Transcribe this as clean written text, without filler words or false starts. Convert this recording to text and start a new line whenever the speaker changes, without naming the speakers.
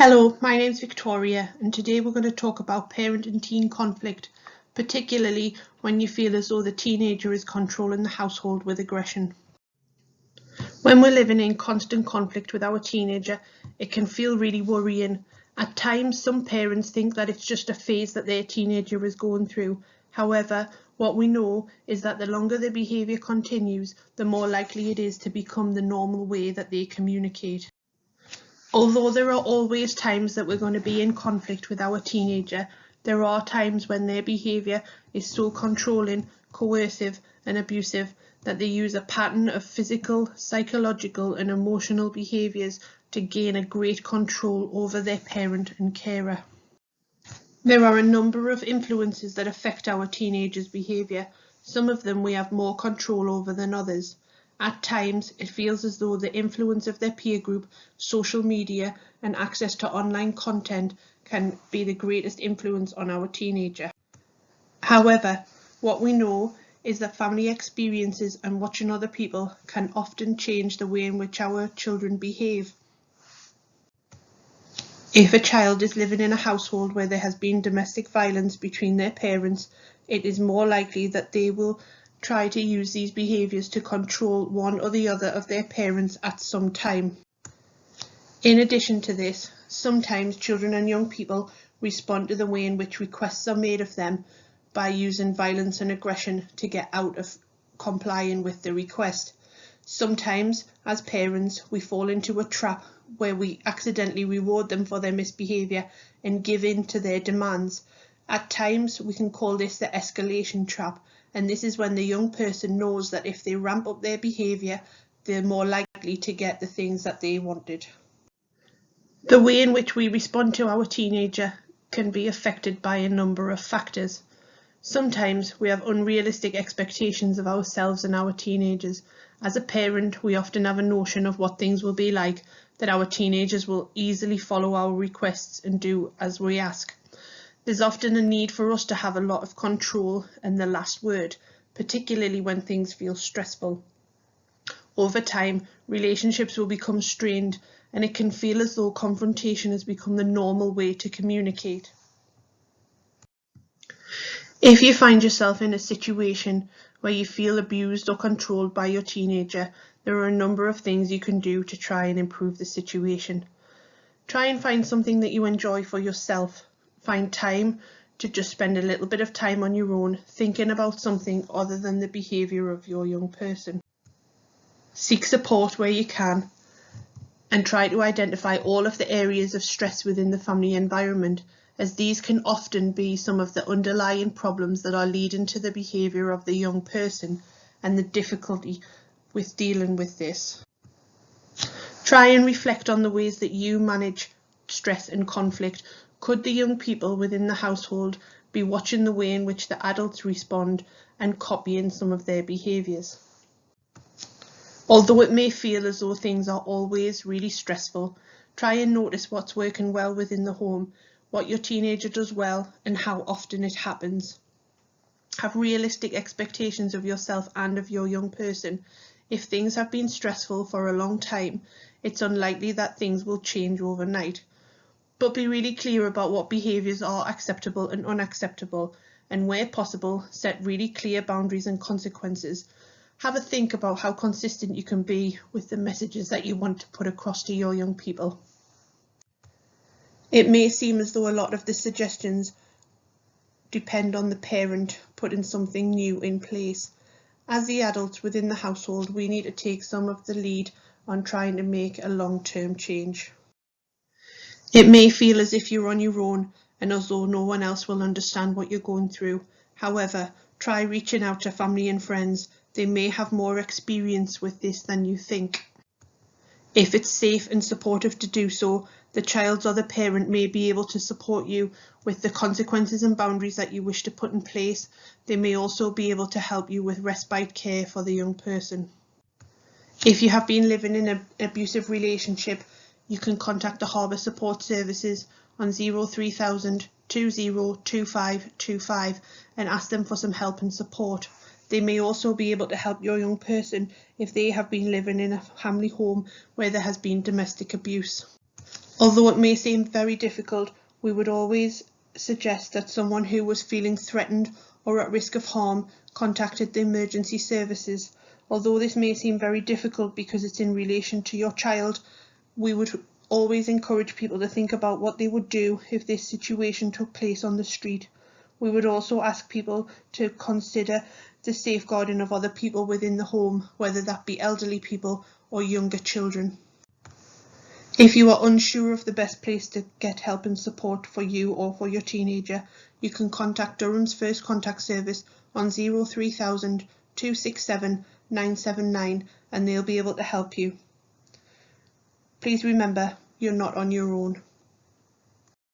Hello, my name's Victoria, and today we're going to talk about parent and teen conflict, particularly when you feel as though the teenager is controlling the household with aggression. When we're living in constant conflict with our teenager, it can feel really worrying. At times, some parents think that it's just a phase that their teenager is going through. However, what we know is that the longer the behaviour continues, the more likely it is to become the normal way that they communicate. Although there are always times that we're going to be in conflict with our teenager, there are times when their behaviour is so controlling, coercive and abusive that they use a pattern of physical, psychological and emotional behaviours to gain a great control over their parent and carer. There are a number of influences that affect our teenagers' behaviour. Some of them we have more control over than others. At times, it feels as though the influence of their peer group, social media and access to online content can be the greatest influence on our teenager. However, what we know is that family experiences and watching other people can often change the way in which our children behave. If a child is living in a household where there has been domestic violence between their parents, it is more likely that they will try to use these behaviours to control one or the other of their parents at some time. In addition to this, sometimes children and young people respond to the way in which requests are made of them by using violence and aggression to get out of complying with the request. Sometimes, as parents, we fall into a trap where we accidentally reward them for their misbehaviour and give in to their demands. At times, we can call this the escalation trap, and this is when the young person knows that if they ramp up their behaviour, they're more likely to get the things that they wanted. The way in which we respond to our teenager can be affected by a number of factors. Sometimes we have unrealistic expectations of ourselves and our teenagers. As a parent, we often have a notion of what things will be like, that our teenagers will easily follow our requests and do as we ask. There's often a need for us to have a lot of control and the last word, particularly when things feel stressful. Over time, relationships will become strained, and it can feel as though confrontation has become the normal way to communicate. If you find yourself in a situation where you feel abused or controlled by your teenager, there are a number of things you can do to try and improve the situation. Try and find something that you enjoy for yourself. Find time to just spend a little bit of time on your own, thinking about something other than the behaviour of your young person. Seek support where you can, and try to identify all of the areas of stress within the family environment, as these can often be some of the underlying problems that are leading to the behaviour of the young person and the difficulty with dealing with this. Try and reflect on the ways that you manage stress and conflict. Could the young people within the household be watching the way in which the adults respond and copying some of their behaviours? Although it may feel as though things are always really stressful, try and notice what's working well within the home, what your teenager does well and how often it happens. Have realistic expectations of yourself and of your young person. If things have been stressful for a long time, it's unlikely that things will change overnight. But be really clear about what behaviours are acceptable and unacceptable, and where possible, set really clear boundaries and consequences. Have a think about how consistent you can be with the messages that you want to put across to your young people. It may seem as though a lot of the suggestions depend on the parent putting something new in place. As the adults within the household, we need to take some of the lead on trying to make a long-term change. It may feel as if you're on your own and as though no one else will understand what you're going through. However, try reaching out to family and friends. They may have more experience with this than you think. If it's safe and supportive to do so, the child or the parent may be able to support you with the consequences and boundaries that you wish to put in place. They may also be able to help you with respite care for the young person. If you have been living in an abusive relationship, you can contact the Harbour Support Services on 03000 202525 and ask them for some help and support. They may also be able to help your young person if they have been living in a family home where there has been domestic abuse. Although it may seem very difficult, we would always suggest that someone who was feeling threatened or at risk of harm contacted the emergency services. Although this may seem very difficult because it's in relation to your child, we would always encourage people to think about what they would do if this situation took place on the street. We would also ask people to consider the safeguarding of other people within the home, whether that be elderly people or younger children. If you are unsure of the best place to get help and support for you or for your teenager, you can contact Durham's First Contact Service on 03000 267 979 and they'll be able to help you. Please remember, you're not on your own.